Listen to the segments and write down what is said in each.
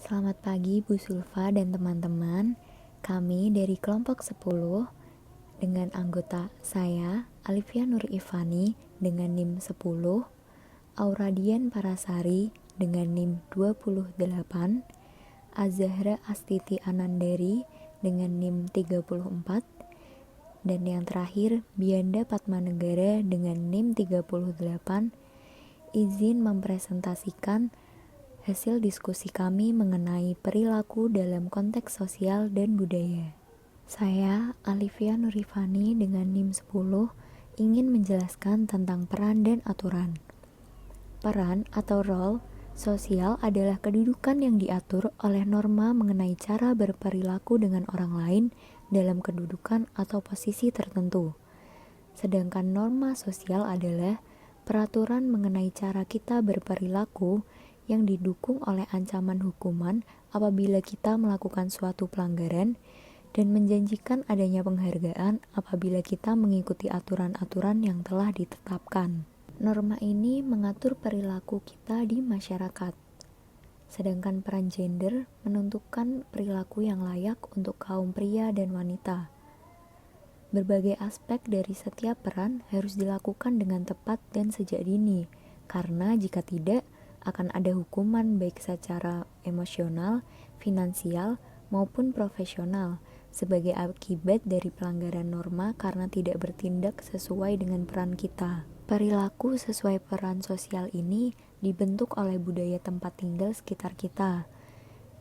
Selamat pagi Bu Sulfa dan teman-teman. Kami dari kelompok 10 dengan anggota saya Alifia Nur Ifani dengan NIM 10, Auradian Parasari dengan NIM 28, Azahra Astiti Anandari dengan NIM 34, dan yang terakhir Bianda Padmanegara dengan NIM 38 izin mempresentasikan hasil diskusi kami mengenai perilaku dalam konteks sosial dan budaya. Saya, Alifia Nurifani dengan NIM 10, ingin menjelaskan tentang peran dan aturan. Peran atau role sosial adalah kedudukan yang diatur oleh norma mengenai cara berperilaku dengan orang lain dalam kedudukan atau posisi tertentu. Sedangkan norma sosial adalah peraturan mengenai cara kita berperilaku yang didukung oleh ancaman hukuman apabila kita melakukan suatu pelanggaran dan menjanjikan adanya penghargaan apabila kita mengikuti aturan-aturan yang telah ditetapkan. Norma ini mengatur perilaku kita di masyarakat. Sedangkan peran gender menentukan perilaku yang layak untuk kaum pria dan wanita. Berbagai aspek dari setiap peran harus dilakukan dengan tepat dan sejak dini, karena jika tidak, akan ada hukuman baik secara emosional, finansial, maupun profesional sebagai akibat dari pelanggaran norma karena tidak bertindak sesuai dengan peran kita. Perilaku sesuai peran sosial ini dibentuk oleh budaya tempat tinggal sekitar kita.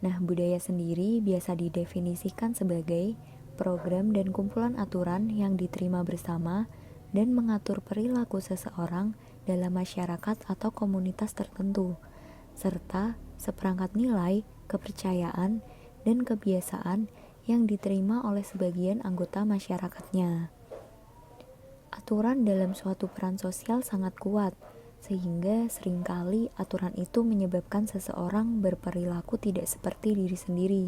Nah, budaya sendiri biasa didefinisikan sebagai program dan kumpulan aturan yang diterima bersama dan mengatur perilaku seseorang dalam masyarakat atau komunitas tertentu, serta seperangkat nilai, kepercayaan, dan kebiasaan yang diterima oleh sebagian anggota masyarakatnya. Aturan dalam suatu peran sosial sangat kuat, sehingga seringkali aturan itu menyebabkan seseorang berperilaku tidak seperti diri sendiri.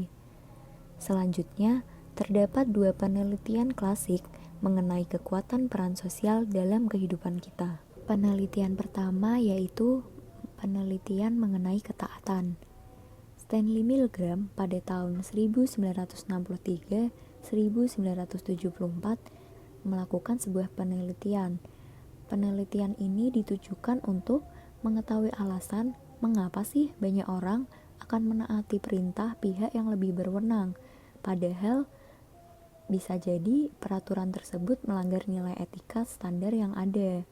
Selanjutnya, terdapat dua penelitian klasik mengenai kekuatan peran sosial dalam kehidupan kita. Penelitian pertama yaitu penelitian mengenai ketaatan. Stanley Milgram pada tahun 1963-1974 melakukan sebuah penelitian. Penelitian ini ditujukan untuk mengetahui alasan mengapa sih banyak orang akan menaati perintah pihak yang lebih berwenang, padahal bisa jadi peraturan tersebut melanggar nilai etika standar yang ada.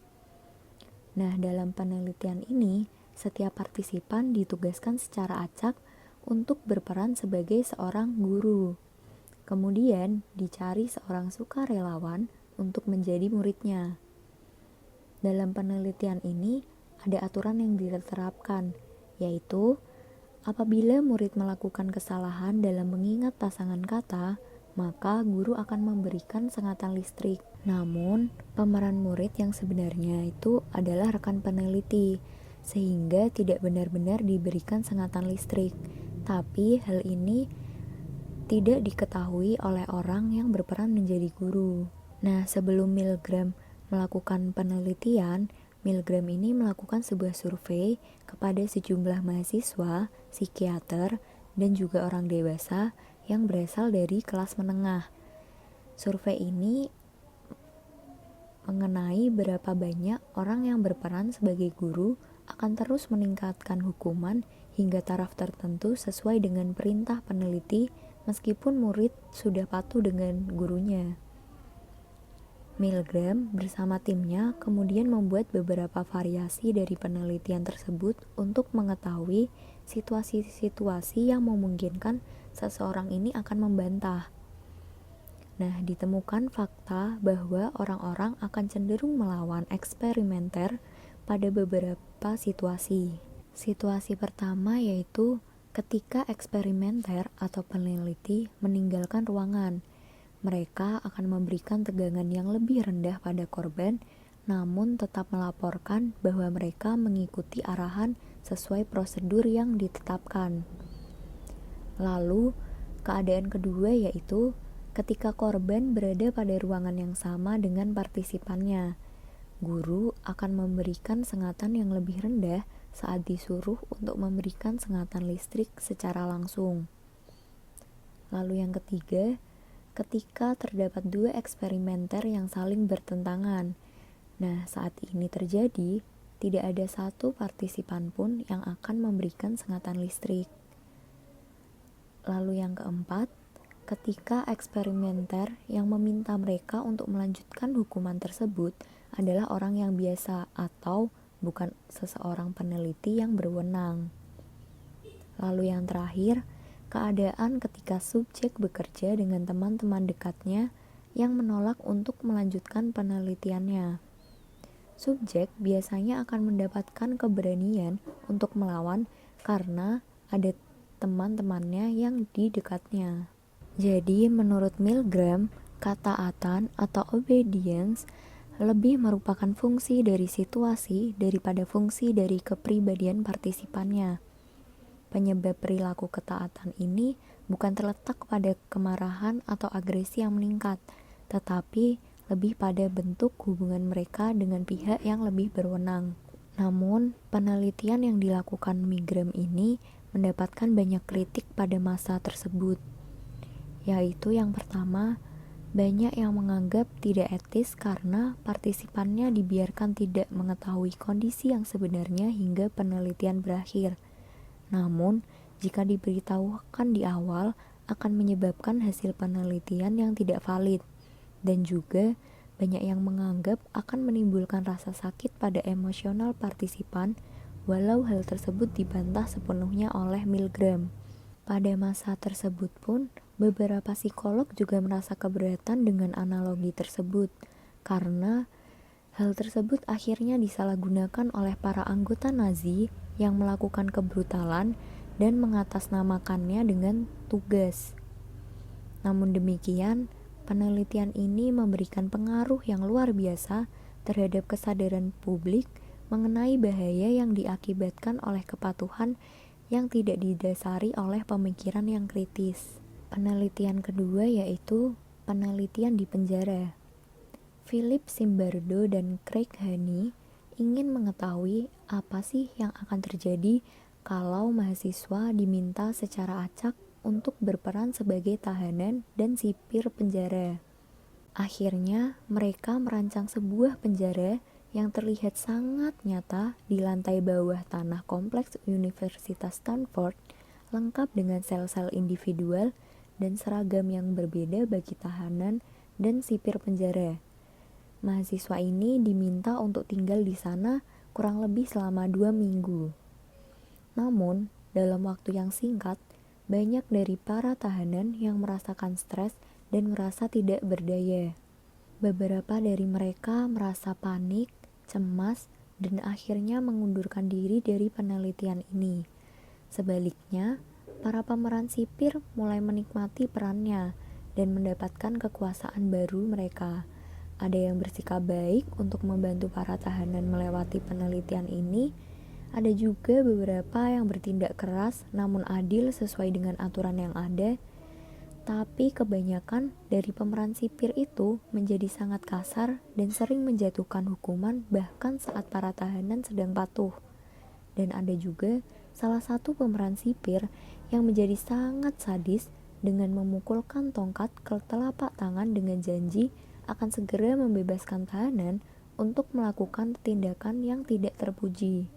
Nah, dalam penelitian ini, setiap partisipan ditugaskan secara acak untuk berperan sebagai seorang guru. Kemudian, dicari seorang sukarelawan untuk menjadi muridnya. Dalam penelitian ini, ada aturan yang diterapkan, yaitu apabila murid melakukan kesalahan dalam mengingat pasangan kata, maka guru akan memberikan sengatan listrik. Namun, pemeran murid yang sebenarnya itu adalah rekan peneliti, sehingga tidak benar-benar diberikan sengatan listrik. Tapi hal ini tidak diketahui oleh orang yang berperan menjadi guru. Nah, sebelum Milgram melakukan penelitian, Milgram ini melakukan sebuah survei kepada sejumlah mahasiswa, psikiater, dan juga orang dewasa yang berasal dari kelas menengah. Survei ini mengenai berapa banyak orang yang berperan sebagai guru akan terus meningkatkan hukuman hingga taraf tertentu sesuai dengan perintah peneliti meskipun murid sudah patuh dengan gurunya. Milgram bersama timnya kemudian membuat beberapa variasi dari penelitian tersebut untuk mengetahui situasi-situasi yang memungkinkan seseorang ini akan membantah. Nah, ditemukan fakta bahwa orang-orang akan cenderung melawan eksperimenter pada beberapa situasi. Situasi pertama yaitu ketika eksperimenter atau peneliti meninggalkan ruangan. Mereka akan memberikan tegangan yang lebih rendah pada korban, namun tetap melaporkan bahwa mereka mengikuti arahan sesuai prosedur yang ditetapkan. Lalu, keadaan kedua yaitu ketika korban berada pada ruangan yang sama dengan partisipannya. Guru akan memberikan sengatan yang lebih rendah saat disuruh untuk memberikan sengatan listrik secara langsung. Lalu yang ketiga, ketika terdapat dua eksperimenter yang saling bertentangan. Nah, saat ini terjadi, tidak ada satu partisipan pun yang akan memberikan sengatan listrik. Lalu yang keempat, ketika eksperimenter yang meminta mereka untuk melanjutkan hukuman tersebut adalah orang yang biasa atau bukan seseorang peneliti yang berwenang. Lalu yang terakhir, keadaan ketika subjek bekerja dengan teman-teman dekatnya yang menolak untuk melanjutkan penelitiannya. Subjek biasanya akan mendapatkan keberanian untuk melawan karena ada teman-temannya yang di dekatnya. Jadi menurut Milgram, ketaatan atau obedience lebih merupakan fungsi dari situasi daripada fungsi dari kepribadian partisipannya. Penyebab perilaku ketaatan ini bukan terletak pada kemarahan atau agresi yang meningkat, tetapi lebih pada bentuk hubungan mereka dengan pihak yang lebih berwenang. Namun, penelitian yang dilakukan Milgram ini mendapatkan banyak kritik pada masa tersebut, yaitu yang pertama, banyak yang menganggap tidak etis karena partisipannya dibiarkan tidak mengetahui kondisi yang sebenarnya hingga penelitian berakhir. Namun, jika diberitahukan di awal, akan menyebabkan hasil penelitian yang tidak valid. Dan juga, banyak yang menganggap akan menimbulkan rasa sakit pada emosional partisipan, walau hal tersebut dibantah sepenuhnya oleh Milgram. Pada masa tersebut pun, beberapa psikolog juga merasa keberatan dengan analogi tersebut, karena hal tersebut akhirnya disalahgunakan oleh para anggota Nazi yang melakukan kebrutalan dan mengatasnamakannya dengan tugas. Namun demikian, penelitian ini memberikan pengaruh yang luar biasa terhadap kesadaran publik mengenai bahaya yang diakibatkan oleh kepatuhan yang tidak didasari oleh pemikiran yang kritis. Penelitian kedua yaitu penelitian di penjara. Philip Zimbardo dan Craig Haney ingin mengetahui apa sih yang akan terjadi kalau mahasiswa diminta secara acak untuk berperan sebagai tahanan dan sipir penjara. Akhirnya, mereka merancang sebuah penjara yang terlihat sangat nyata di lantai bawah tanah kompleks Universitas Stanford, lengkap dengan sel-sel individual dan seragam yang berbeda bagi tahanan dan sipir penjara. Mahasiswa ini diminta untuk tinggal di sana kurang lebih selama 2 minggu. Namun, dalam waktu yang singkat, banyak dari para tahanan yang merasakan stres dan merasa tidak berdaya. Beberapa dari mereka merasa panik, cemas, dan akhirnya mengundurkan diri dari penelitian ini. Sebaliknya, para pemeran sipir mulai menikmati perannya dan mendapatkan kekuasaan baru mereka. Ada yang bersikap baik untuk membantu para tahanan melewati penelitian ini. Ada juga beberapa yang bertindak keras namun adil sesuai dengan aturan yang ada. Tapi kebanyakan dari pemeran sipir itu menjadi sangat kasar dan sering menjatuhkan hukuman bahkan saat para tahanan sedang patuh. Dan ada juga salah satu pemeran sipir yang menjadi sangat sadis dengan memukulkan tongkat ke telapak tangan dengan janji akan segera membebaskan tahanan untuk melakukan tindakan yang tidak terpuji.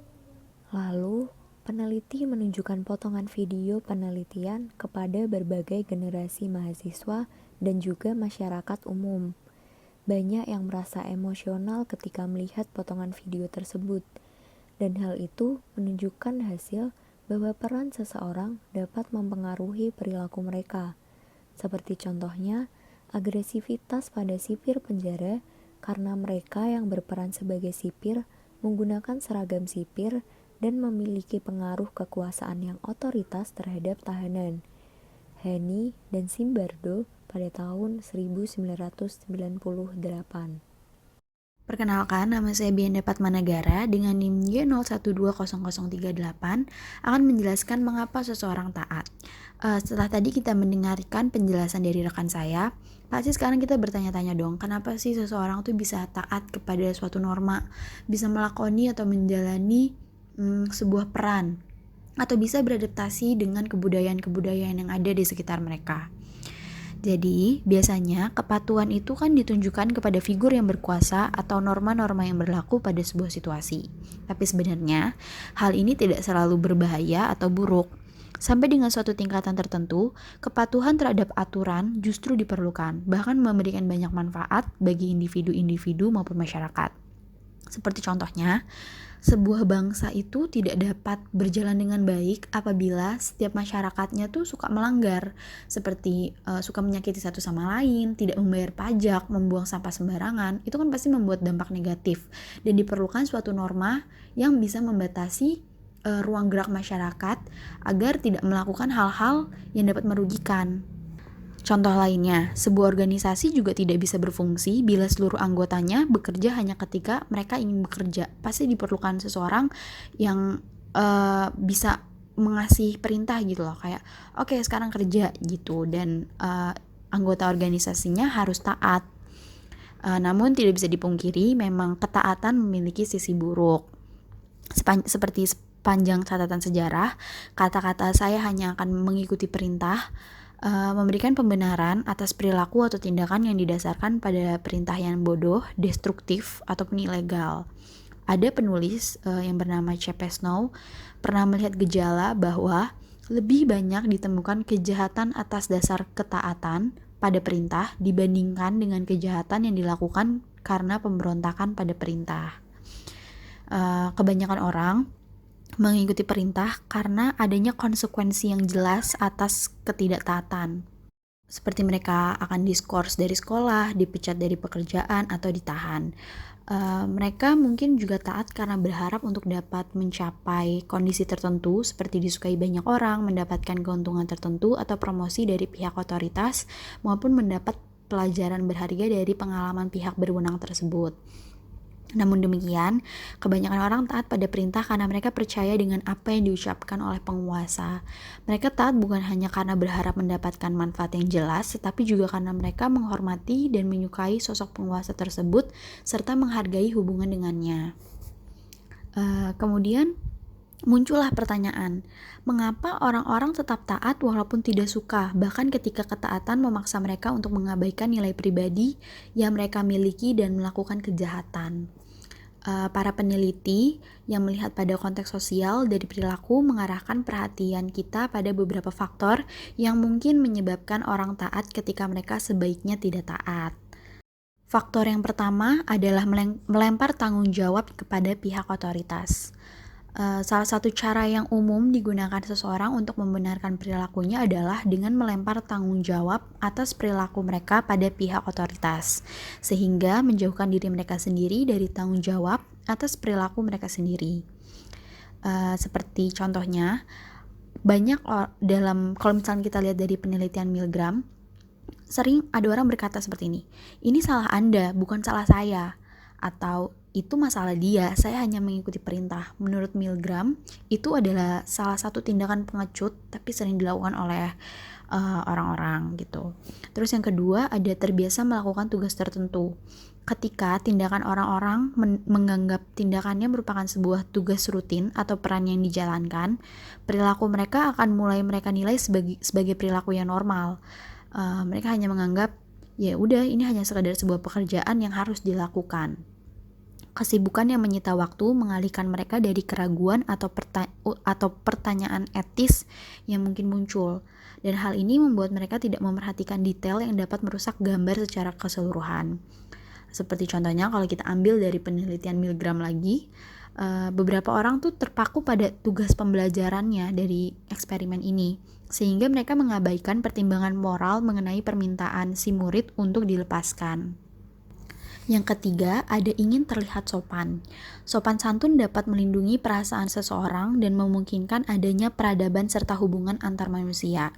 Lalu, peneliti menunjukkan potongan video penelitian kepada berbagai generasi mahasiswa dan juga masyarakat umum. Banyak yang merasa emosional ketika melihat potongan video tersebut, dan hal itu menunjukkan hasil bahwa peran seseorang dapat mempengaruhi perilaku mereka. Seperti contohnya, agresivitas pada sipir penjara karena mereka yang berperan sebagai sipir menggunakan seragam sipir dan memiliki pengaruh kekuasaan yang otoritas terhadap tahanan. Haney dan Zimbardo pada tahun 1998. Perkenalkan, nama saya Bianda Padmanegara dengan NIM Y01200038 akan menjelaskan mengapa seseorang taat. Setelah tadi kita mendengarkan penjelasan dari rekan saya, pasti sekarang kita bertanya-tanya dong, kenapa sih seseorang tuh bisa taat kepada suatu norma, bisa melakoni atau menjalani sebuah peran atau bisa beradaptasi dengan kebudayaan-kebudayaan yang ada di sekitar mereka. Jadi, biasanya kepatuhan itu kan ditunjukkan kepada figur yang berkuasa atau norma-norma yang berlaku pada sebuah situasi. Tapi sebenarnya, hal ini tidak selalu berbahaya atau buruk. Sampai dengan suatu tingkatan tertentu, kepatuhan terhadap aturan justru diperlukan, bahkan memberikan banyak manfaat bagi individu-individu maupun masyarakat. Seperti contohnya, sebuah bangsa itu tidak dapat berjalan dengan baik apabila setiap masyarakatnya tuh suka melanggar, seperti suka menyakiti satu sama lain, tidak membayar pajak, membuang sampah sembarangan. Itu kan pasti membuat dampak negatif, dan diperlukan suatu norma yang bisa membatasi ruang gerak masyarakat agar tidak melakukan hal-hal yang dapat merugikan. Contoh lainnya, sebuah organisasi juga tidak bisa berfungsi bila seluruh anggotanya bekerja hanya ketika mereka ingin bekerja. Pasti diperlukan seseorang yang bisa mengasih perintah gitu loh, kayak oke, sekarang kerja gitu, dan anggota organisasinya harus taat. Namun tidak bisa dipungkiri memang ketaatan memiliki sisi buruk. Seperti sepanjang catatan sejarah, kata-kata saya hanya akan mengikuti perintah memberikan pembenaran atas perilaku atau tindakan yang didasarkan pada perintah yang bodoh, destruktif, ataupun ilegal. Ada penulis yang bernama C.P. Snow pernah melihat gejala bahwa lebih banyak ditemukan kejahatan atas dasar ketaatan pada perintah dibandingkan dengan kejahatan yang dilakukan karena pemberontakan pada perintah. Kebanyakan orang mengikuti perintah karena adanya konsekuensi yang jelas atas ketidaktaatan. Seperti mereka akan diskors dari sekolah, dipecat dari pekerjaan, atau ditahan. Mereka mungkin juga taat karena berharap untuk dapat mencapai kondisi tertentu, seperti disukai banyak orang, mendapatkan keuntungan tertentu, atau promosi dari pihak otoritas, maupun mendapat pelajaran berharga dari pengalaman pihak berwenang tersebut. Namun demikian, kebanyakan orang taat pada perintah karena mereka percaya dengan apa yang diucapkan oleh penguasa. Mereka taat bukan hanya karena berharap mendapatkan manfaat yang jelas, tetapi juga karena mereka menghormati dan menyukai sosok penguasa tersebut, serta menghargai hubungan dengannya. Kemudian muncullah pertanyaan, mengapa orang-orang tetap taat walaupun tidak suka, bahkan ketika ketaatan memaksa mereka untuk mengabaikan nilai pribadi yang mereka miliki dan melakukan kejahatan? Para peneliti yang melihat pada konteks sosial dari perilaku mengarahkan perhatian kita pada beberapa faktor yang mungkin menyebabkan orang taat ketika mereka sebaiknya tidak taat. Faktor yang pertama adalah melempar tanggung jawab kepada pihak otoritas. Salah satu cara yang umum digunakan seseorang untuk membenarkan perilakunya adalah dengan melempar tanggung jawab atas perilaku mereka pada pihak otoritas, sehingga menjauhkan diri mereka sendiri dari tanggung jawab atas perilaku mereka sendiri. Seperti contohnya, kalau misalnya kita lihat dari penelitian Milgram, sering ada orang berkata seperti ini salah Anda, bukan salah saya, atau itu masalah dia, saya hanya mengikuti perintah. Menurut Milgram, itu adalah salah satu tindakan pengecut tapi sering dilakukan oleh orang-orang gitu. Terus yang kedua, ada terbiasa melakukan tugas tertentu. Ketika tindakan orang-orang menganggap tindakannya merupakan sebuah tugas rutin atau peran yang dijalankan, perilaku mereka akan mulai mereka nilai sebagai perilaku yang normal. Mereka hanya menganggap, ya udah, ini hanya sekadar sebuah pekerjaan yang harus dilakukan. Kesibukan yang menyita waktu mengalihkan mereka dari keraguan atau pertanyaan etis yang mungkin muncul, dan hal ini membuat mereka tidak memerhatikan detail yang dapat merusak gambar secara keseluruhan. Seperti contohnya kalau kita ambil dari penelitian Milgram lagi, beberapa orang tuh terpaku pada tugas pembelajarannya dari eksperimen ini, sehingga mereka mengabaikan pertimbangan moral mengenai permintaan si murid untuk dilepaskan. Yang ketiga, ada ingin terlihat sopan. Sopan santun dapat melindungi perasaan seseorang dan memungkinkan adanya peradaban serta hubungan antar manusia.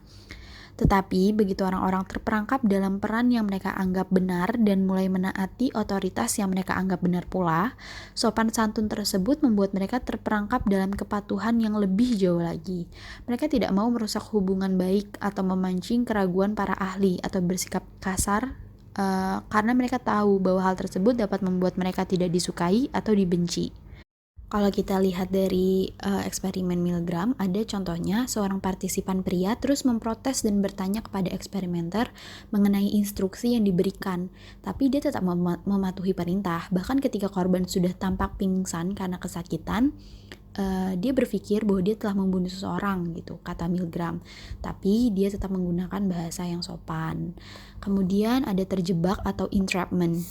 Tetapi, begitu orang-orang terperangkap dalam peran yang mereka anggap benar dan mulai menaati otoritas yang mereka anggap benar pula, sopan santun tersebut membuat mereka terperangkap dalam kepatuhan yang lebih jauh lagi. Mereka tidak mau merusak hubungan baik atau memancing keraguan para ahli atau bersikap kasar karena mereka tahu bahwa hal tersebut dapat membuat mereka tidak disukai atau dibenci. Kalau kita lihat dari eksperimen Milgram, ada contohnya seorang partisipan pria terus memprotes dan bertanya kepada eksperimenter mengenai instruksi yang diberikan, tapi dia tetap mematuhi perintah. Bahkan ketika korban sudah tampak pingsan karena kesakitan, dia berpikir bahwa dia telah membunuh seseorang gitu, kata Milgram. Tapi dia tetap menggunakan bahasa yang sopan. Kemudian ada terjebak atau entrapment.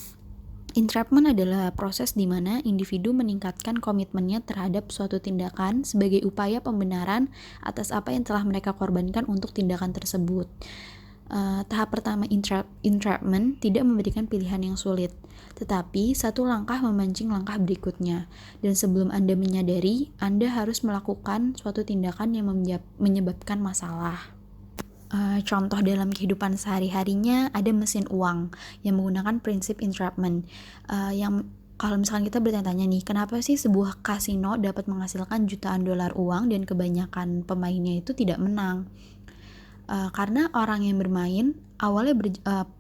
Entrapment adalah proses di mana individu meningkatkan komitmennya terhadap suatu tindakan sebagai upaya pembenaran atas apa yang telah mereka korbankan untuk tindakan tersebut. Tahap pertama entrapment tidak memberikan pilihan yang sulit, tetapi satu langkah memancing langkah berikutnya. Dan sebelum Anda menyadari, Anda harus melakukan suatu tindakan yang menyebabkan masalah. Contoh dalam kehidupan sehari-harinya ada mesin uang yang menggunakan prinsip entrapment. Yang kalau misalkan kita bertanya-tanya nih, kenapa sih sebuah kasino dapat menghasilkan jutaan dolar uang dan kebanyakan pemainnya itu tidak menang? Karena orang yang bermain awalnya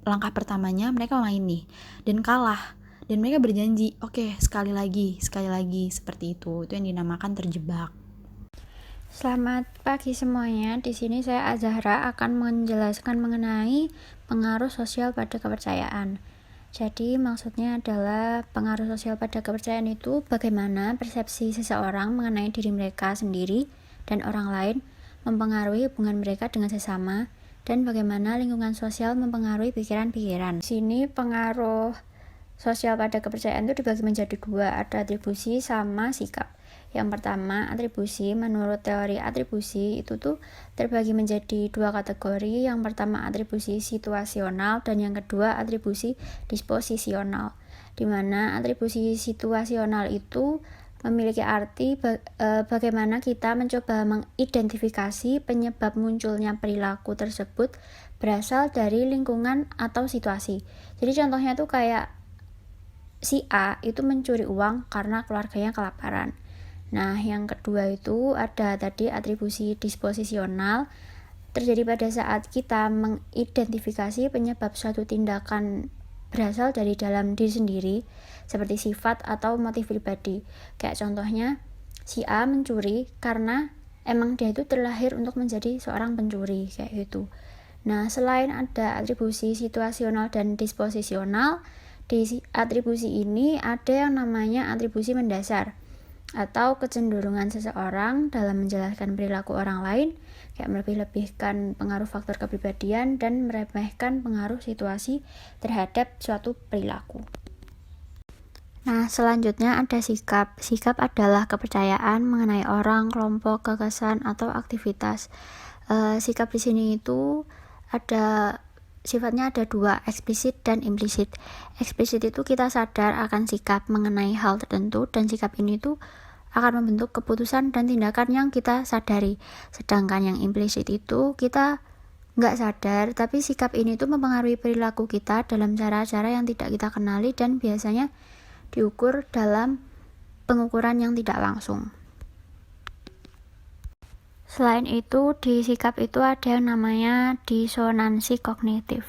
langkah pertamanya mereka main nih dan kalah, dan mereka berjanji, oke, sekali lagi seperti itu yang dinamakan terjebak. Selamat pagi semuanya. Di sini saya Azahra akan menjelaskan mengenai pengaruh sosial pada kepercayaan. Jadi maksudnya adalah pengaruh sosial pada kepercayaan itu bagaimana persepsi seseorang mengenai diri mereka sendiri dan orang lain mempengaruhi hubungan mereka dengan sesama, dan bagaimana lingkungan sosial mempengaruhi pikiran-pikiran. Di sini pengaruh sosial pada kepercayaan itu dibagi menjadi dua, ada atribusi sama sikap. Yang pertama, atribusi. Menurut teori atribusi itu tuh terbagi menjadi dua kategori. Yang pertama atribusi situasional dan yang kedua atribusi disposisional. Di mana atribusi situasional itu memiliki arti bagaimana kita mencoba mengidentifikasi penyebab munculnya perilaku tersebut berasal dari lingkungan atau situasi. Jadi contohnya tuh kayak si A itu mencuri uang karena keluarganya kelaparan. Nah, yang kedua itu ada tadi atribusi disposisional, terjadi pada saat kita mengidentifikasi penyebab suatu tindakan berasal dari dalam diri sendiri, seperti sifat atau motif pribadi. Kayak contohnya, si A mencuri karena emang dia itu terlahir untuk menjadi seorang pencuri, kayak gitu. Nah, selain ada atribusi situasional dan disposisional, di atribusi ini ada yang namanya atribusi mendasar, atau kecenderungan seseorang dalam menjelaskan perilaku orang lain, kayak melebih-lebihkan pengaruh faktor kepribadian dan meremehkan pengaruh situasi terhadap suatu perilaku. Nah, selanjutnya ada sikap. Sikap adalah kepercayaan mengenai orang, kelompok, gagasan, atau aktivitas. Sikap di sini itu sifatnya ada dua, eksplisit dan implisit. Eksplisit itu kita sadar akan sikap mengenai hal tertentu, dan sikap ini tuh akan membentuk keputusan dan tindakan yang kita sadari. Sedangkan yang implisit itu kita nggak sadar, tapi sikap ini tuh mempengaruhi perilaku kita dalam cara-cara yang tidak kita kenali dan biasanya diukur dalam pengukuran yang tidak langsung. Selain itu, di sikap itu ada yang namanya disonansi kognitif,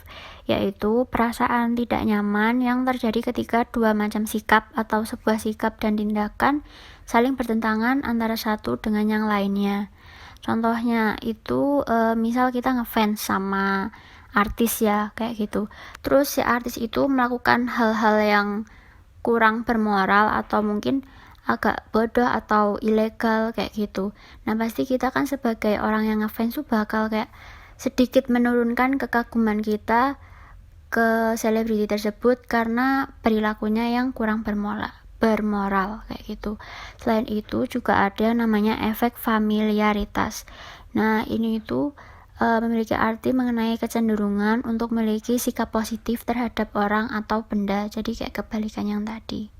yaitu perasaan tidak nyaman yang terjadi ketika dua macam sikap atau sebuah sikap dan tindakan saling bertentangan antara satu dengan yang lainnya. Contohnya itu misal kita ngefans sama artis ya, kayak gitu. Terus si artis itu melakukan hal-hal yang kurang bermoral atau mungkin agak bodoh atau ilegal kayak gitu. Nah, pasti kita kan sebagai orang yang ngefans tuh bakal kayak sedikit menurunkan kekaguman kita ke selebriti tersebut karena perilakunya yang kurang bermoral kayak gitu. Selain itu juga ada namanya efek familiaritas. Nah, ini itu memiliki arti mengenai kecenderungan untuk memiliki sikap positif terhadap orang atau benda. Jadi kayak kebalikan yang tadi.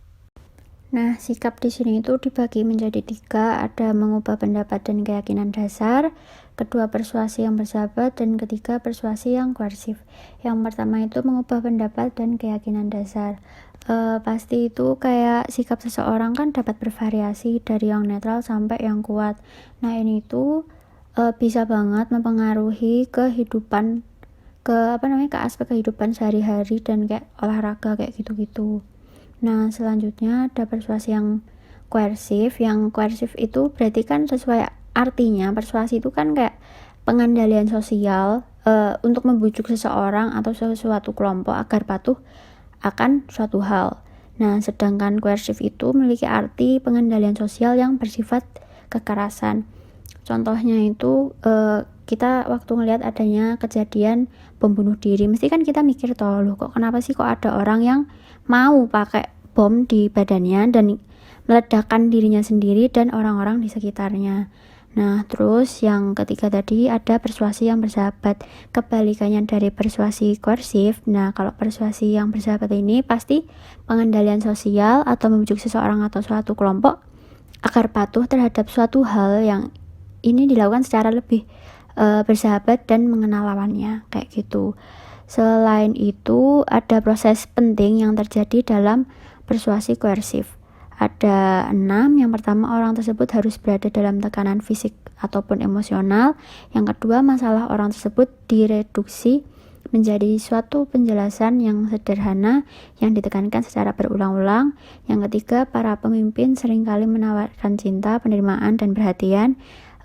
Nah, sikap di sini itu dibagi menjadi tiga, ada mengubah pendapat dan keyakinan dasar, kedua persuasi yang bersahabat, dan ketiga persuasi yang koersif. Yang pertama itu mengubah pendapat dan keyakinan dasar. Pasti itu kayak sikap seseorang kan dapat bervariasi dari yang netral sampai yang kuat. Nah, ini itu bisa banget mempengaruhi kehidupan, ke aspek kehidupan sehari-hari dan kayak olahraga kayak gitu-gitu. Nah, selanjutnya ada persuasi yang koersif. Yang koersif itu berarti kan sesuai artinya, persuasi itu kan kayak pengendalian sosial untuk membujuk seseorang atau sesuatu kelompok agar patuh akan suatu hal. Nah, sedangkan koersif itu memiliki arti pengendalian sosial yang bersifat kekerasan. Contohnya itu kita waktu ngelihat adanya kejadian bom bunuh diri, mesti kan kita mikir toh, loh kok kenapa sih kok ada orang yang mau pakai bom di badannya dan meledakkan dirinya sendiri dan orang-orang di sekitarnya. Nah, terus yang ketiga tadi ada persuasi yang bersahabat. Kebalikannya dari persuasi koersif. Nah, kalau persuasi yang bersahabat ini pasti pengendalian sosial atau membujuk seseorang atau suatu kelompok agar patuh terhadap suatu hal yang ini dilakukan secara lebih bersahabat dan mengenal lawannya, kayak gitu. Selain itu, ada proses penting yang terjadi dalam persuasi koersif. Ada 6. Yang pertama, orang tersebut harus berada dalam tekanan fisik ataupun emosional. Yang kedua, masalah orang tersebut direduksi menjadi suatu penjelasan yang sederhana yang ditekankan secara berulang-ulang. Yang ketiga, para pemimpin seringkali menawarkan cinta, penerimaan, dan perhatian.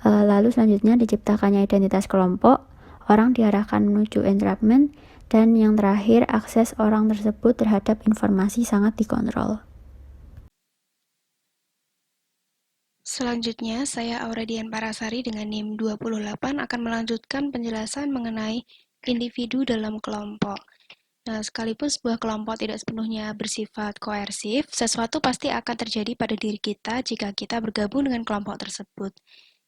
Lalu selanjutnya diciptakannya identitas kelompok, orang diarahkan menuju entrapment, dan yang terakhir, akses orang tersebut terhadap informasi sangat dikontrol. Selanjutnya, saya Auradian Parasari dengan NIM 28 akan melanjutkan penjelasan mengenai individu dalam kelompok. Nah, sekalipun sebuah kelompok tidak sepenuhnya bersifat koersif, sesuatu pasti akan terjadi pada diri kita jika kita bergabung dengan kelompok tersebut.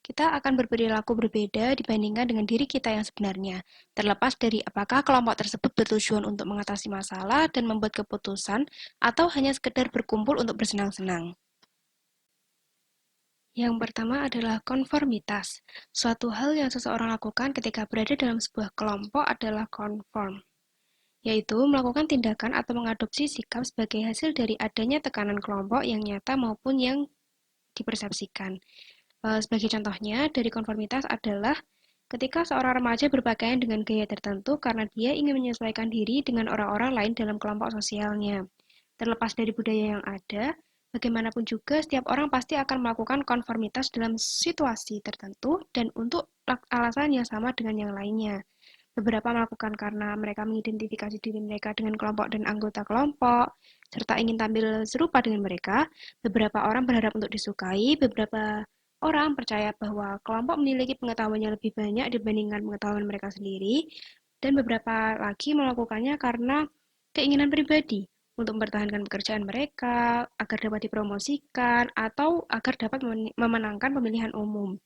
Kita akan berperilaku berbeda dibandingkan dengan diri kita yang sebenarnya, terlepas dari apakah kelompok tersebut bertujuan untuk mengatasi masalah dan membuat keputusan, atau hanya sekedar berkumpul untuk bersenang-senang. Yang pertama adalah konformitas. Suatu hal yang seseorang lakukan ketika berada dalam sebuah kelompok adalah konform, yaitu melakukan tindakan atau mengadopsi sikap sebagai hasil dari adanya tekanan kelompok yang nyata maupun yang dipersepsikan. Sebagai contohnya, dari konformitas adalah ketika seorang remaja berpakaian dengan gaya tertentu karena dia ingin menyesuaikan diri dengan orang-orang lain dalam kelompok sosialnya. Terlepas dari budaya yang ada, bagaimanapun juga setiap orang pasti akan melakukan konformitas dalam situasi tertentu dan untuk alasan yang sama dengan yang lainnya. Beberapa melakukan karena mereka mengidentifikasi diri mereka dengan kelompok dan anggota kelompok, serta ingin tampil serupa dengan mereka. Beberapa orang berharap untuk disukai, beberapa orang percaya bahwa kelompok memiliki pengetahuan yang lebih banyak dibandingkan pengetahuan mereka sendiri, dan beberapa lagi melakukannya karena keinginan pribadi untuk mempertahankan pekerjaan mereka, agar dapat dipromosikan, atau agar dapat memenangkan pemilihan umum.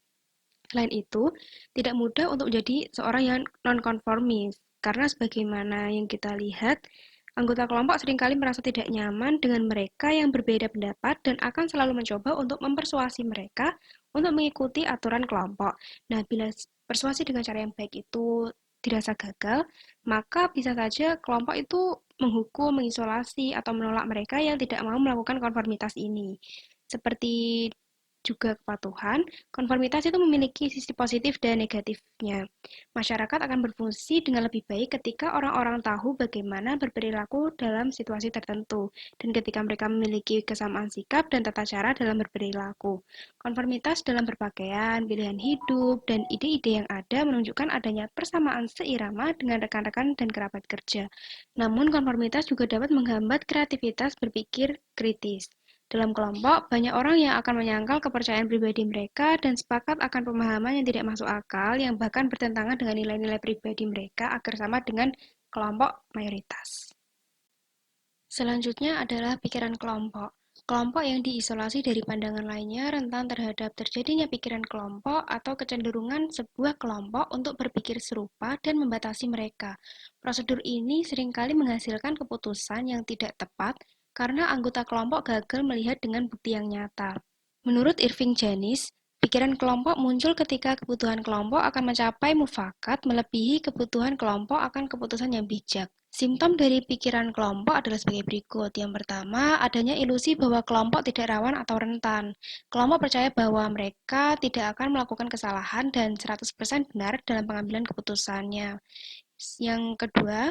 Selain itu, tidak mudah untuk menjadi seorang yang nonkonformis, karena sebagaimana yang kita lihat, anggota kelompok seringkali merasa tidak nyaman dengan mereka yang berbeda pendapat dan akan selalu mencoba untuk mempersuasi mereka untuk mengikuti aturan kelompok. Nah, bila persuasi dengan cara yang baik itu dirasa gagal, maka bisa saja kelompok itu menghukum, mengisolasi, atau menolak mereka yang tidak mau melakukan konformitas ini. Seperti juga kepatuhan, konformitas itu memiliki sisi positif dan negatifnya. Masyarakat akan berfungsi dengan lebih baik ketika orang-orang tahu bagaimana berperilaku dalam situasi tertentu, dan ketika mereka memiliki kesamaan sikap dan tata cara dalam berperilaku. Konformitas dalam berpakaian, pilihan hidup, dan ide-ide yang ada menunjukkan adanya persamaan seirama dengan rekan-rekan dan kerabat kerja. Namun, konformitas juga dapat menghambat kreativitas berpikir kritis. Dalam kelompok, banyak orang yang akan menyangkal kepercayaan pribadi mereka dan sepakat akan pemahaman yang tidak masuk akal yang bahkan bertentangan dengan nilai-nilai pribadi mereka agar sama dengan kelompok mayoritas. Selanjutnya adalah pikiran kelompok. Kelompok yang diisolasi dari pandangan lainnya rentan terhadap terjadinya pikiran kelompok atau kecenderungan sebuah kelompok untuk berpikir serupa dan membatasi mereka. Prosedur ini seringkali menghasilkan keputusan yang tidak tepat karena anggota kelompok gagal melihat dengan bukti yang nyata. Menurut Irving Janis, pikiran kelompok muncul ketika kebutuhan kelompok akan mencapai mufakat melebihi kebutuhan kelompok akan keputusan yang bijak. Simptom dari pikiran kelompok adalah sebagai berikut. Yang pertama, adanya ilusi bahwa kelompok tidak rawan atau rentan. Kelompok percaya bahwa mereka tidak akan melakukan kesalahan dan 100% benar dalam pengambilan keputusannya. Yang kedua,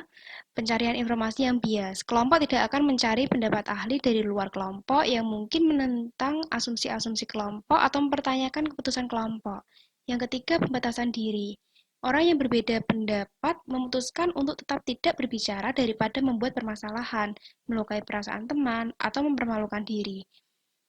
pencarian informasi yang bias. Kelompok tidak akan mencari pendapat ahli dari luar kelompok yang mungkin menentang asumsi-asumsi kelompok atau mempertanyakan keputusan kelompok. Yang ketiga, pembatasan diri. Orang yang berbeda pendapat memutuskan untuk tetap tidak berbicara daripada membuat permasalahan, melukai perasaan teman, atau mempermalukan diri.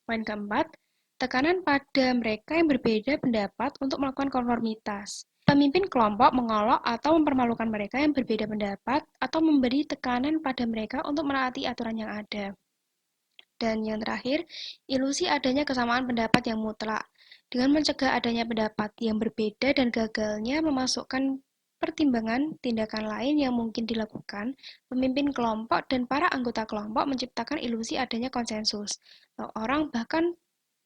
Poin keempat, tekanan pada mereka yang berbeda pendapat untuk melakukan konformitas. Pemimpin kelompok mengolok atau mempermalukan mereka yang berbeda pendapat atau memberi tekanan pada mereka untuk menaati aturan yang ada. Dan yang terakhir, ilusi adanya kesamaan pendapat yang mutlak. Dengan mencegah adanya pendapat yang berbeda dan gagalnya memasukkan pertimbangan tindakan lain yang mungkin dilakukan, pemimpin kelompok dan para anggota kelompok menciptakan ilusi adanya konsensus. Orang bahkan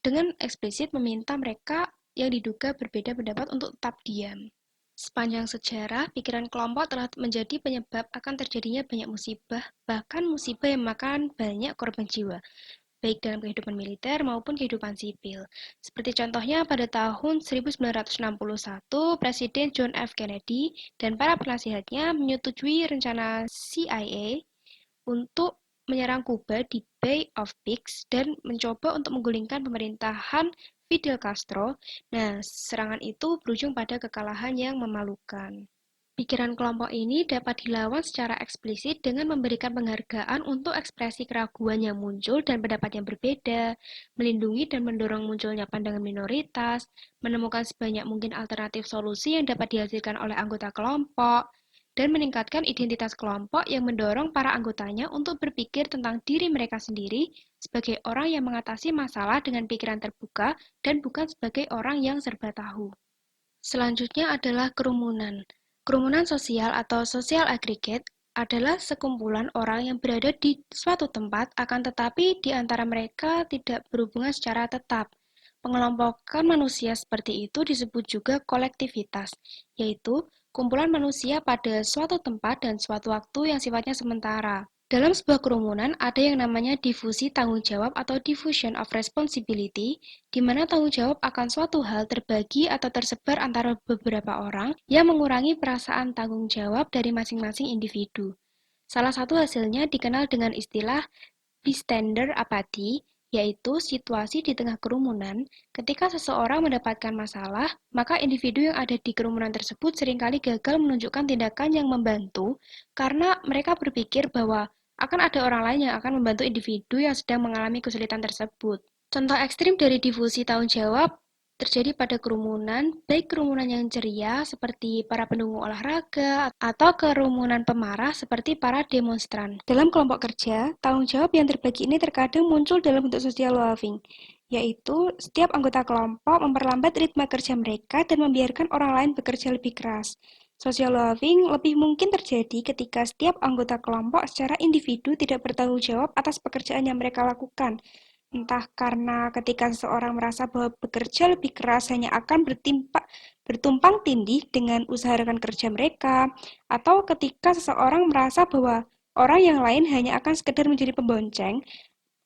dengan eksplisit meminta mereka yang diduga berbeda pendapat untuk tetap diam. Sepanjang sejarah, pikiran kelompok telah menjadi penyebab akan terjadinya banyak musibah, bahkan musibah yang memakan banyak korban jiwa, baik dalam kehidupan militer maupun kehidupan sipil. Seperti contohnya pada tahun 1961, Presiden John F. Kennedy dan para penasihatnya menyetujui rencana CIA untuk menyerang Kuba di Bay of Pigs dan mencoba untuk menggulingkan pemerintahan Fidel Castro. Nah, serangan itu berujung pada kekalahan yang memalukan. Pikiran kelompok ini dapat dilawan secara eksplisit dengan memberikan penghargaan untuk ekspresi keraguan yang muncul dan pendapat yang berbeda, melindungi dan mendorong munculnya pandangan minoritas, menemukan sebanyak mungkin alternatif solusi yang dapat dihasilkan oleh anggota kelompok, dan meningkatkan identitas kelompok yang mendorong para anggotanya untuk berpikir tentang diri mereka sendiri sebagai orang yang mengatasi masalah dengan pikiran terbuka dan bukan sebagai orang yang serba tahu. Selanjutnya adalah kerumunan. Kerumunan sosial atau social aggregate adalah sekumpulan orang yang berada di suatu tempat akan tetapi di antara mereka tidak berhubungan secara tetap. Pengelompokan manusia seperti itu disebut juga kolektivitas, yaitu kumpulan manusia pada suatu tempat dan suatu waktu yang sifatnya sementara. Dalam sebuah kerumunan ada yang namanya difusi tanggung jawab atau diffusion of responsibility, di mana tanggung jawab akan suatu hal terbagi atau tersebar antara beberapa orang yang mengurangi perasaan tanggung jawab dari masing-masing individu. Salah satu hasilnya dikenal dengan istilah bystander apathy, yaitu situasi di tengah kerumunan, ketika seseorang mendapatkan masalah, maka individu yang ada di kerumunan tersebut seringkali gagal menunjukkan tindakan yang membantu karena mereka berpikir bahwa akan ada orang lain yang akan membantu individu yang sedang mengalami kesulitan tersebut. Contoh ekstrim dari difusi tanggung jawab terjadi pada kerumunan, baik kerumunan yang ceria seperti para pendukung olahraga atau kerumunan pemarah seperti para demonstran. Dalam kelompok kerja, tanggung jawab yang terbagi ini terkadang muncul dalam bentuk social loving, yaitu setiap anggota kelompok memperlambat ritme kerja mereka dan membiarkan orang lain bekerja lebih keras. Social loving lebih mungkin terjadi ketika setiap anggota kelompok secara individu tidak bertanggung jawab atas pekerjaan yang mereka lakukan, entah karena ketika seseorang merasa bahwa bekerja lebih keras hanya akan bertumpang tindih dengan usaha rekan kerja mereka, atau ketika seseorang merasa bahwa orang yang lain hanya akan sekedar menjadi pembonceng,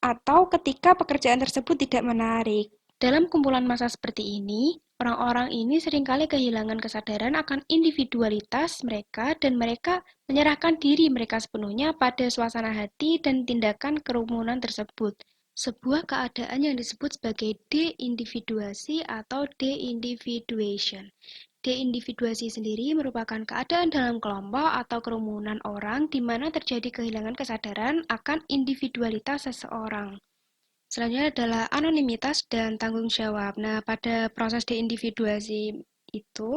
atau ketika pekerjaan tersebut tidak menarik. Dalam kumpulan massa seperti ini, orang-orang ini seringkali kehilangan kesadaran akan individualitas mereka dan mereka menyerahkan diri mereka sepenuhnya pada suasana hati dan tindakan kerumunan tersebut. Sebuah keadaan yang disebut sebagai deindividuasi atau deindividuation. Deindividuasi sendiri merupakan keadaan dalam kelompok atau kerumunan orang di mana terjadi kehilangan kesadaran akan individualitas seseorang. Selanjutnya adalah anonimitas dan tanggung jawab. Nah, pada proses deindividuasi itu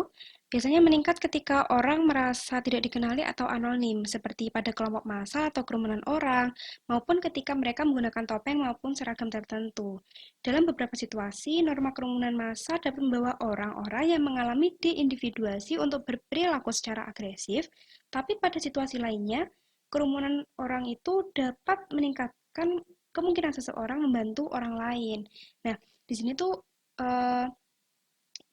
biasanya meningkat ketika orang merasa tidak dikenali atau anonim, seperti pada kelompok massa atau kerumunan orang, maupun ketika mereka menggunakan topeng maupun seragam tertentu. Dalam beberapa situasi, norma kerumunan massa dapat membawa orang-orang yang mengalami deindividuasi untuk berperilaku secara agresif, tapi pada situasi lainnya, kerumunan orang itu dapat meningkatkan kemungkinan seseorang membantu orang lain. Nah, di sini tuh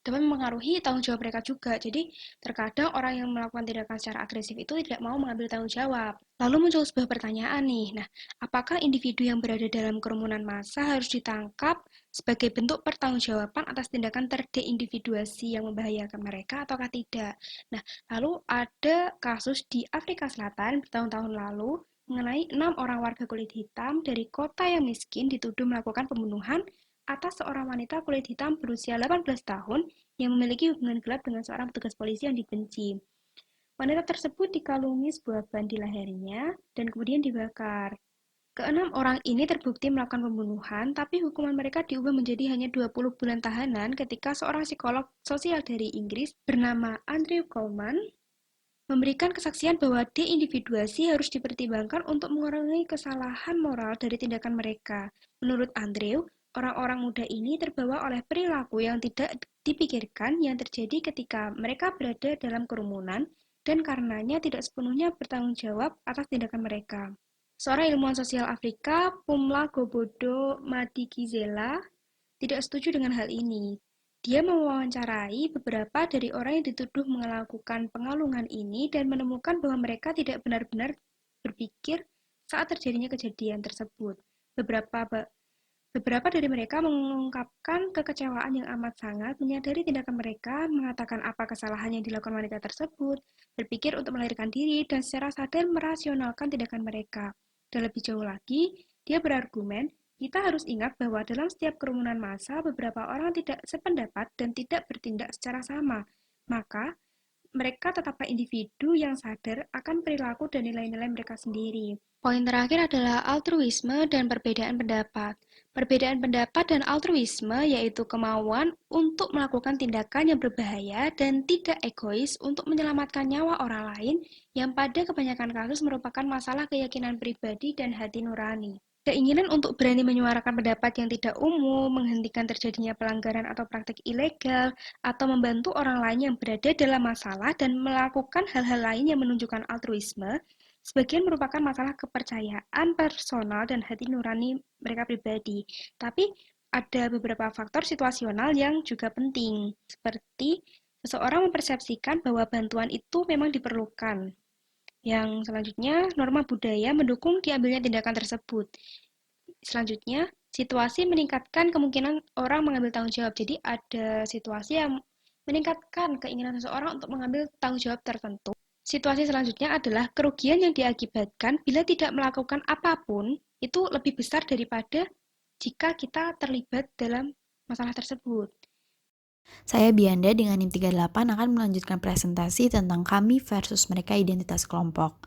dapat mempengaruhi tanggung jawab mereka juga. Jadi, terkadang orang yang melakukan tindakan secara agresif itu tidak mau mengambil tanggung jawab. Lalu muncul sebuah pertanyaan nih, nah, apakah individu yang berada dalam kerumunan massa harus ditangkap sebagai bentuk pertanggungjawaban atas tindakan terdeindividuasi yang membahayakan mereka ataukah tidak? Nah, lalu ada kasus di Afrika Selatan bertahun-tahun lalu mengenai 6 orang warga kulit hitam dari kota yang miskin dituduh melakukan pembunuhan atas seorang wanita kulit hitam berusia 18 tahun yang memiliki hubungan gelap dengan seorang petugas polisi yang dibenci. Wanita tersebut dikalungi sebuah ban di lehernya dan kemudian dibakar. Keenam orang ini terbukti melakukan pembunuhan, tapi hukuman mereka diubah menjadi hanya 20 bulan tahanan ketika seorang psikolog sosial dari Inggris bernama Andrew Coleman memberikan kesaksian bahwa deindividuasi harus dipertimbangkan untuk mengurangi kesalahan moral dari tindakan mereka. Menurut Andrew, orang-orang muda ini terbawa oleh perilaku yang tidak dipikirkan yang terjadi ketika mereka berada dalam kerumunan dan karenanya tidak sepenuhnya bertanggung jawab atas tindakan mereka. Seorang ilmuwan sosial Afrika, Pumla Gobodo Madikizela, tidak setuju dengan hal ini. Dia mewawancarai beberapa dari orang yang dituduh melakukan pengalungan ini dan menemukan bahwa mereka tidak benar-benar berpikir saat terjadinya kejadian tersebut. Beberapa dari mereka mengungkapkan kekecewaan yang amat sangat, menyadari tindakan mereka, mengatakan apa kesalahan yang dilakukan wanita tersebut, berpikir untuk melarikan diri, dan secara sadar merasionalkan tindakan mereka. Dan lebih jauh lagi, dia berargumen, kita harus ingat bahwa dalam setiap kerumunan massa, beberapa orang tidak sependapat dan tidak bertindak secara sama. Maka, mereka tetaplah individu yang sadar akan perilaku dan nilai-nilai mereka sendiri. Poin terakhir adalah altruisme dan perbedaan pendapat. Perbedaan pendapat dan altruisme yaitu kemauan untuk melakukan tindakan yang berbahaya dan tidak egois untuk menyelamatkan nyawa orang lain yang pada kebanyakan kasus merupakan masalah keyakinan pribadi dan hati nurani. Keinginan untuk berani menyuarakan pendapat yang tidak umum, menghentikan terjadinya pelanggaran atau praktik ilegal, atau membantu orang lain yang berada dalam masalah dan melakukan hal-hal lain yang menunjukkan altruisme, sebagian merupakan masalah kepercayaan personal dan hati nurani mereka pribadi. Tapi ada beberapa faktor situasional yang juga penting, seperti seseorang mempersepsikan bahwa bantuan itu memang diperlukan. Yang selanjutnya, norma budaya mendukung diambilnya tindakan tersebut. Selanjutnya, situasi meningkatkan kemungkinan orang mengambil tanggung jawab. Jadi ada situasi yang meningkatkan keinginan seseorang untuk mengambil tanggung jawab tertentu. Situasi selanjutnya adalah kerugian yang diakibatkan bila tidak melakukan apapun itu lebih besar daripada jika kita terlibat dalam masalah tersebut. Saya Bianda dengan NIM 38 akan melanjutkan presentasi tentang kami versus mereka identitas kelompok.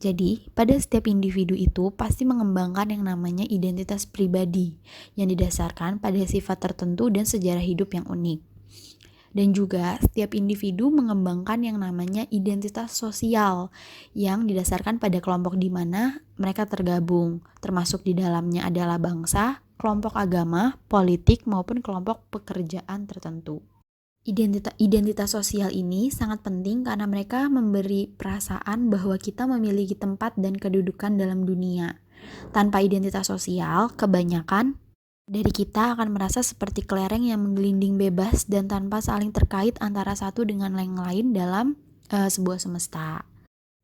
Jadi, pada setiap individu itu pasti mengembangkan yang namanya identitas pribadi yang didasarkan pada sifat tertentu dan sejarah hidup yang unik. Dan juga setiap individu mengembangkan yang namanya identitas sosial yang didasarkan pada kelompok di mana mereka tergabung, termasuk di dalamnya adalah bangsa, kelompok agama, politik, maupun kelompok pekerjaan tertentu. Identitas sosial ini sangat penting karena mereka memberi perasaan bahwa kita memiliki tempat dan kedudukan dalam dunia. Tanpa identitas sosial, kebanyakan dari kita akan merasa seperti kelereng yang menggelinding bebas dan tanpa saling terkait antara satu dengan yang lain dalam sebuah semesta.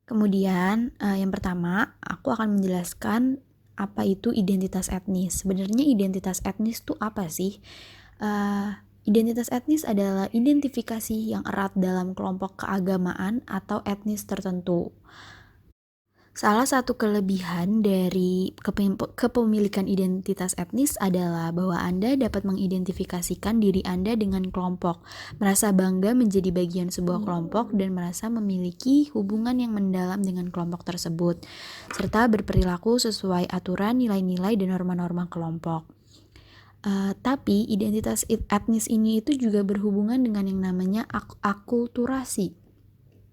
Kemudian yang pertama, aku akan menjelaskan apa itu identitas etnis. Sebenarnya identitas etnis itu apa sih? Identitas etnis adalah identifikasi yang erat dalam kelompok keagamaan atau etnis tertentu. Salah satu kelebihan dari kepemilikan identitas etnis adalah bahwa Anda dapat mengidentifikasikan diri Anda dengan kelompok, merasa bangga menjadi bagian sebuah kelompok, dan merasa memiliki hubungan yang mendalam dengan kelompok tersebut, serta berperilaku sesuai aturan, nilai-nilai, dan norma-norma kelompok. Tapi identitas etnis ini itu juga berhubungan dengan yang namanya akulturasi,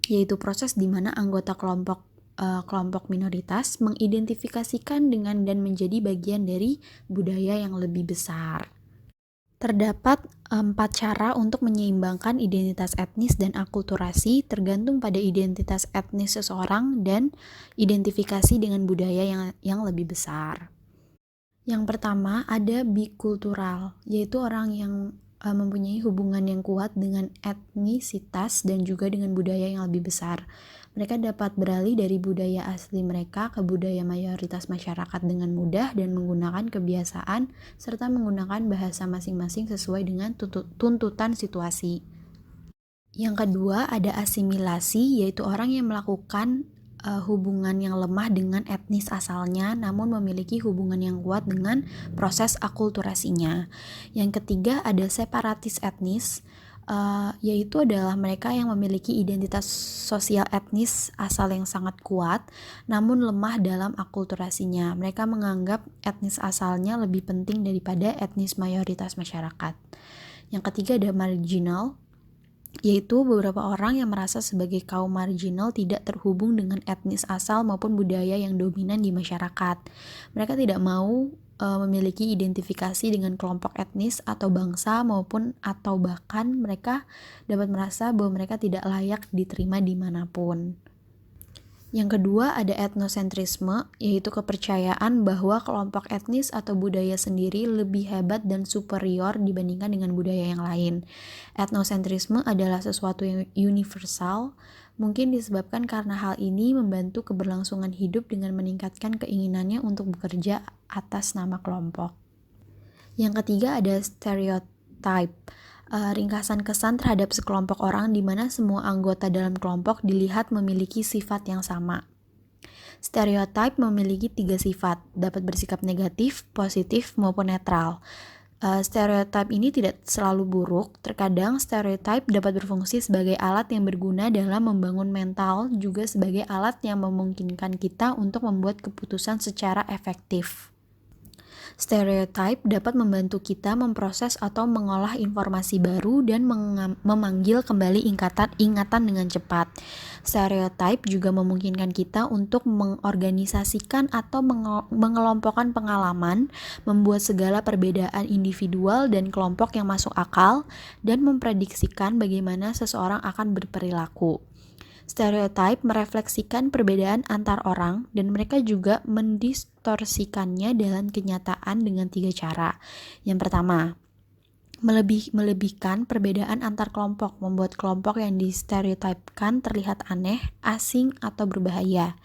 yaitu proses di mana anggota kelompok minoritas mengidentifikasikan dengan dan menjadi bagian dari budaya yang lebih besar. Terdapat 4 cara untuk menyeimbangkan identitas etnis dan akulturasi tergantung pada identitas etnis seseorang dan identifikasi dengan budaya yang lebih besar. Yang pertama ada bikultural, yaitu orang yang mempunyai hubungan yang kuat dengan etnisitas dan juga dengan budaya yang lebih besar. Mereka dapat beralih dari budaya asli mereka ke budaya mayoritas masyarakat dengan mudah dan menggunakan kebiasaan serta menggunakan bahasa masing-masing sesuai dengan tuntutan situasi. Yang kedua ada asimilasi, yaitu orang yang melakukan hubungan yang lemah dengan etnis asalnya namun memiliki hubungan yang kuat dengan proses akulturasinya. Yang ketiga ada separatis etnis, yaitu adalah mereka yang memiliki identitas sosial etnis asal yang sangat kuat namun lemah dalam akulturasinya. Mereka menganggap etnis asalnya lebih penting daripada etnis mayoritas masyarakat. Yang ketiga ada marginal, yaitu beberapa orang yang merasa sebagai kaum marginal tidak terhubung dengan etnis asal maupun budaya yang dominan di masyarakat. Mereka tidak mau memiliki identifikasi dengan kelompok etnis atau bangsa atau bahkan mereka dapat merasa bahwa mereka tidak layak diterima dimanapun. Yang kedua ada etnosentrisme, yaitu kepercayaan bahwa kelompok etnis atau budaya sendiri lebih hebat dan superior dibandingkan dengan budaya yang lain. Etnosentrisme adalah sesuatu yang universal, mungkin disebabkan karena hal ini membantu keberlangsungan hidup dengan meningkatkan keinginannya untuk bekerja atas nama kelompok. Yang ketiga ada stereotype, ringkasan kesan terhadap sekelompok orang di mana semua anggota dalam kelompok dilihat memiliki sifat yang sama. Stereotype memiliki 3 sifat, dapat bersikap negatif, positif, maupun netral. Stereotype ini tidak selalu buruk, terkadang stereotype dapat berfungsi sebagai alat yang berguna dalam membangun mental, juga sebagai alat yang memungkinkan kita untuk membuat keputusan secara efektif. Stereotype dapat membantu kita memproses atau mengolah informasi baru dan memanggil kembali ingatan dengan cepat. Stereotype juga memungkinkan kita untuk mengorganisasikan atau mengelompokkan pengalaman, membuat segala perbedaan individual dan kelompok yang masuk akal, dan memprediksikan bagaimana seseorang akan berperilaku. Stereotype merefleksikan perbedaan antar orang dan mereka juga mendistorsikannya dalam kenyataan dengan 3 cara. Yang pertama, melebihkan perbedaan antar kelompok, membuat kelompok yang distereotipkan terlihat aneh, asing, atau berbahaya.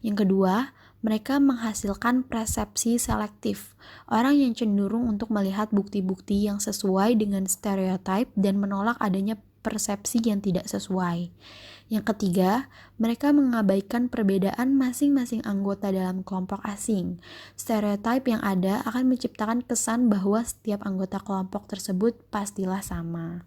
Yang kedua, mereka menghasilkan persepsi selektif. Orang yang cenderung untuk melihat bukti-bukti yang sesuai dengan stereotip dan menolak adanya persepsi yang tidak sesuai. Yang ketiga, mereka mengabaikan perbedaan masing-masing anggota dalam kelompok asing. Stereotip yang ada akan menciptakan kesan bahwa setiap anggota kelompok tersebut pastilah sama.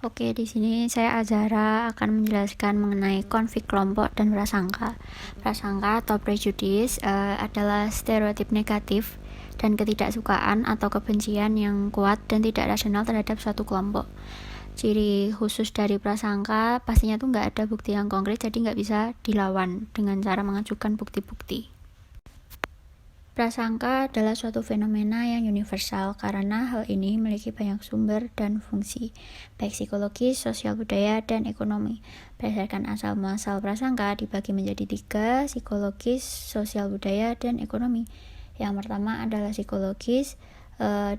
Oke, di sini saya Azhara akan menjelaskan mengenai konflik kelompok dan prasangka. Prasangka atau prejudice adalah stereotip negatif dan ketidaksukaan atau kebencian yang kuat dan tidak rasional terhadap suatu kelompok. Ciri khusus dari prasangka pastinya tuh nggak ada bukti yang konkret, jadi nggak bisa dilawan dengan cara mengajukan bukti-bukti. Prasangka adalah suatu fenomena yang universal karena hal ini memiliki banyak sumber dan fungsi, baik psikologis, sosial budaya, dan ekonomi. Berdasarkan asal muasal prasangka dibagi menjadi 3, psikologis, sosial budaya, dan ekonomi. Yang pertama adalah psikologis.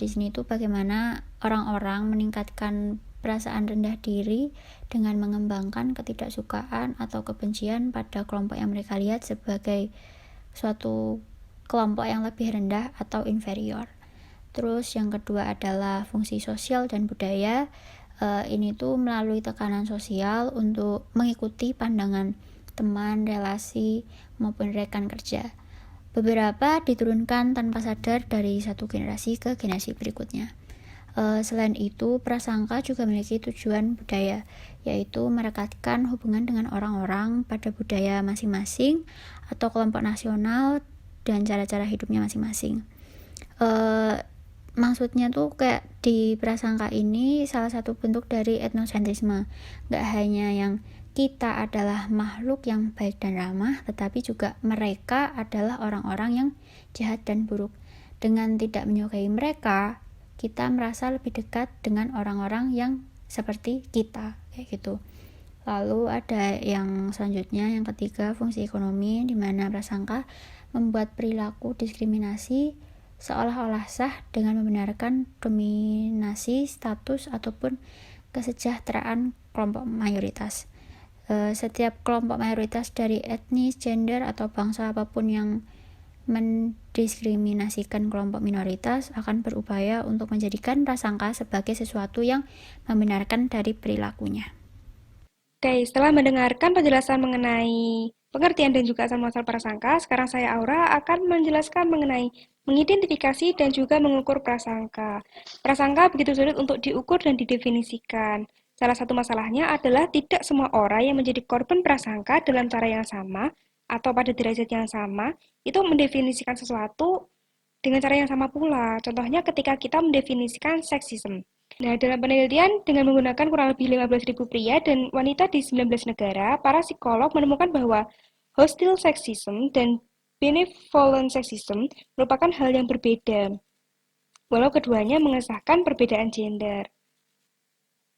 Di sini tuh bagaimana orang-orang meningkatkan perasaan rendah diri dengan mengembangkan ketidaksukaan atau kebencian pada kelompok yang mereka lihat sebagai suatu kelompok yang lebih rendah atau inferior. Terus yang kedua adalah fungsi sosial dan budaya. Ini tuh melalui tekanan sosial untuk mengikuti pandangan teman, relasi, maupun rekan kerja. Beberapa diturunkan tanpa sadar dari satu generasi ke generasi berikutnya. Selain itu, prasangka juga memiliki tujuan budaya, yaitu merekatkan hubungan dengan orang-orang pada budaya masing-masing atau kelompok nasional dan cara-cara hidupnya masing-masing. Maksudnya tuh kayak di prasangka ini salah satu bentuk dari etnosentrisme. Gak hanya yang kita adalah makhluk yang baik dan ramah, tetapi juga mereka adalah orang-orang yang jahat dan buruk. Dengan tidak menyukai mereka, kita merasa lebih dekat dengan orang-orang yang seperti kita, kayak gitu. Lalu ada yang selanjutnya, yang ketiga, fungsi ekonomi, di mana prasangka membuat perilaku diskriminasi seolah-olah sah dengan membenarkan dominasi status ataupun kesejahteraan kelompok mayoritas. Setiap kelompok mayoritas dari etnis, gender, atau bangsa apapun yang mendiskriminasikan kelompok minoritas akan berupaya untuk menjadikan prasangka sebagai sesuatu yang membenarkan dari perilakunya. Oke, setelah mendengarkan penjelasan mengenai pengertian dan juga asal-muasal prasangka, sekarang saya Aura akan menjelaskan mengenai mengidentifikasi dan juga mengukur prasangka. Prasangka begitu sulit untuk diukur dan didefinisikan. Salah satu masalahnya adalah tidak semua orang yang menjadi korban prasangka dalam cara yang sama atau pada derajat yang sama itu mendefinisikan sesuatu dengan cara yang sama pula. Contohnya ketika kita mendefinisikan seksisme. Nah, dalam penelitian dengan menggunakan kurang lebih 15.000 pria dan wanita di 19 negara, para psikolog menemukan bahwa hostile sexism dan benevolent sexism merupakan hal yang berbeda, walau keduanya mengesahkan perbedaan gender.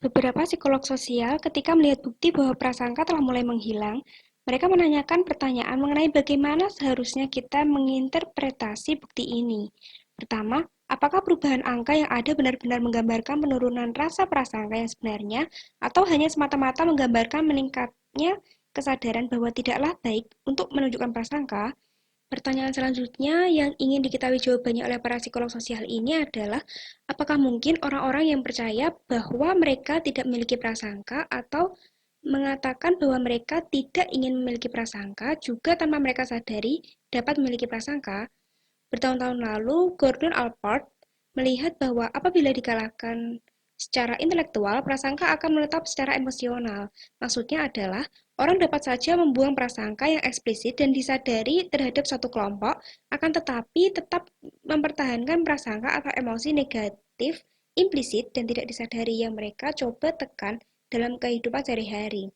Beberapa psikolog sosial ketika melihat bukti bahwa prasangka telah mulai menghilang, mereka menanyakan pertanyaan mengenai bagaimana seharusnya kita menginterpretasi bukti ini. Pertama, apakah perubahan angka yang ada benar-benar menggambarkan penurunan rasa prasangka yang sebenarnya, atau hanya semata-mata menggambarkan meningkatnya kesadaran bahwa tidaklah baik untuk menunjukkan prasangka? Pertanyaan selanjutnya yang ingin diketahui jawabannya oleh para psikolog sosial ini adalah, apakah mungkin orang-orang yang percaya bahwa mereka tidak memiliki prasangka atau mengatakan bahwa mereka tidak ingin memiliki prasangka juga tanpa mereka sadari dapat memiliki prasangka? Bertahun-tahun lalu, Gordon Allport melihat bahwa apabila dikalahkan secara intelektual, prasangka akan menetap secara emosional. Maksudnya adalah, orang dapat saja membuang prasangka yang eksplisit dan disadari terhadap satu kelompok, akan tetapi tetap mempertahankan prasangka atau emosi negatif implisit dan tidak disadari yang mereka coba tekan dalam kehidupan sehari-hari.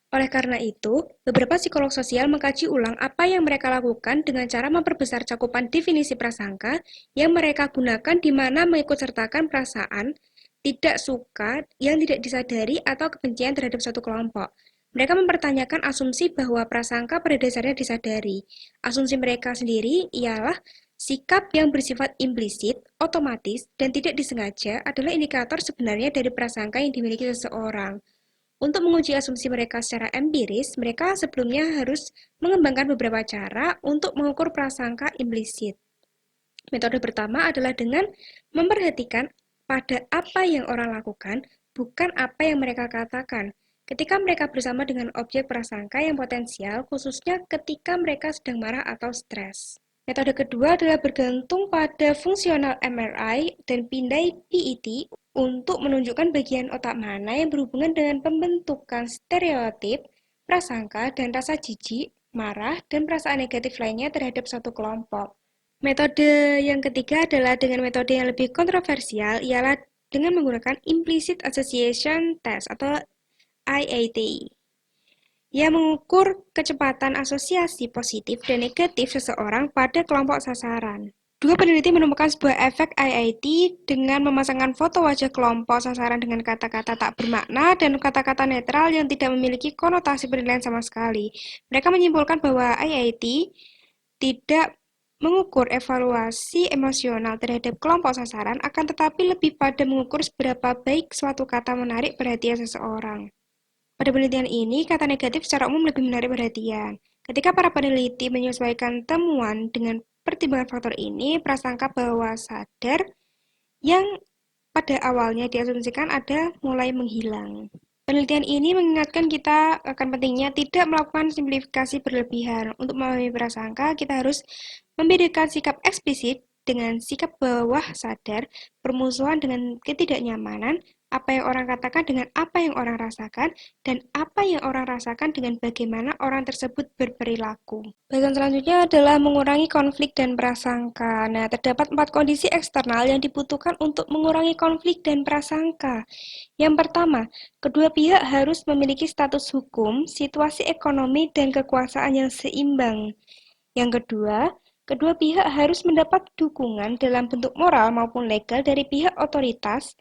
Oleh karena itu, beberapa psikolog sosial mengkaji ulang apa yang mereka lakukan dengan cara memperbesar cakupan definisi prasangka yang mereka gunakan di mana mengikutsertakan perasaan tidak suka yang tidak disadari atau kebencian terhadap satu kelompok. Mereka mempertanyakan asumsi bahwa prasangka pada dasarnya disadari. Asumsi mereka sendiri ialah sikap yang bersifat implisit, otomatis, dan tidak disengaja adalah indikator sebenarnya dari prasangka yang dimiliki seseorang. Untuk menguji asumsi mereka secara empiris, mereka sebelumnya harus mengembangkan beberapa cara untuk mengukur prasangka implisit. Metode pertama adalah dengan memperhatikan pada apa yang orang lakukan, bukan apa yang mereka katakan. Ketika mereka bersama dengan objek prasangka yang potensial, khususnya ketika mereka sedang marah atau stres. Metode kedua adalah bergantung pada fungsional MRI dan pindai PET untuk menunjukkan bagian otak mana yang berhubungan dengan pembentukan stereotip, prasangka, dan rasa jijik, marah, dan perasaan negatif lainnya terhadap satu kelompok. Metode yang ketiga adalah dengan metode yang lebih kontroversial, ialah dengan menggunakan Implicit Association Test atau IAT, yang mengukur kecepatan asosiasi positif dan negatif seseorang pada kelompok sasaran. Dua peneliti menemukan sebuah efek IIT dengan memasangkan foto wajah kelompok sasaran dengan kata-kata tak bermakna dan kata-kata netral yang tidak memiliki konotasi penilaian sama sekali. Mereka menyimpulkan bahwa IIT tidak mengukur evaluasi emosional terhadap kelompok sasaran, akan tetapi lebih pada mengukur seberapa baik suatu kata menarik perhatian seseorang. Pada penelitian ini, kata negatif secara umum lebih menarik perhatian. Ketika para peneliti menyesuaikan temuan dengan pertimbangan faktor ini, prasangka bawah sadar yang pada awalnya diasumsikan ada mulai menghilang. Penelitian ini mengingatkan kita akan pentingnya tidak melakukan simplifikasi berlebihan. Untuk memahami prasangka, kita harus membedakan sikap eksplisit dengan sikap bawah sadar, permusuhan dengan ketidaknyamanan, apa yang orang katakan dengan apa yang orang rasakan, dan apa yang orang rasakan dengan bagaimana orang tersebut berperilaku. Bagian selanjutnya adalah mengurangi konflik dan prasangka. Nah, terdapat 4 kondisi eksternal yang dibutuhkan untuk mengurangi konflik dan prasangka. Yang pertama, kedua pihak harus memiliki status hukum, situasi ekonomi, dan kekuasaan yang seimbang. Yang kedua, kedua pihak harus mendapat dukungan dalam bentuk moral maupun legal dari pihak otoritas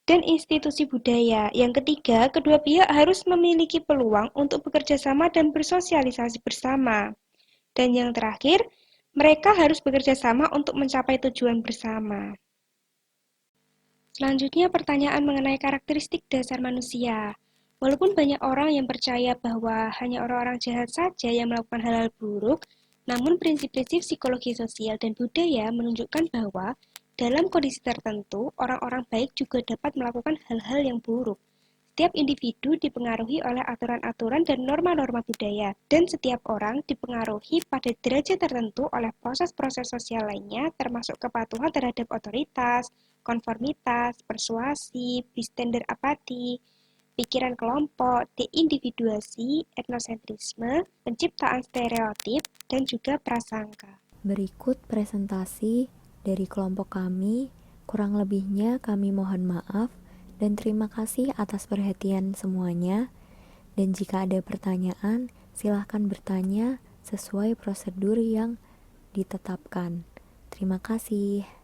dan institusi budaya. Yang ketiga, kedua pihak harus memiliki peluang untuk bekerja sama dan bersosialisasi bersama. Dan yang terakhir, Mereka harus bekerja sama untuk mencapai tujuan bersama. Selanjutnya pertanyaan mengenai karakteristik dasar manusia. Walaupun banyak orang yang percaya bahwa hanya orang-orang jahat saja yang melakukan hal-hal buruk, namun prinsip-prinsip psikologi sosial dan budaya menunjukkan bahwa dalam kondisi tertentu, orang-orang baik juga dapat melakukan hal-hal yang buruk. Setiap individu dipengaruhi oleh aturan-aturan dan norma-norma budaya, dan setiap orang dipengaruhi pada derajat tertentu oleh proses-proses sosial lainnya, termasuk kepatuhan terhadap otoritas, konformitas, persuasi, bystander apati, pikiran kelompok, deindividuasi, etnosentrisme, penciptaan stereotip, dan juga prasangka. Berikut presentasi dari kelompok kami. Kurang lebihnya kami mohon maaf dan terima kasih atas perhatian semuanya. Dan jika ada pertanyaan, silahkan bertanya sesuai prosedur yang ditetapkan. Terima kasih.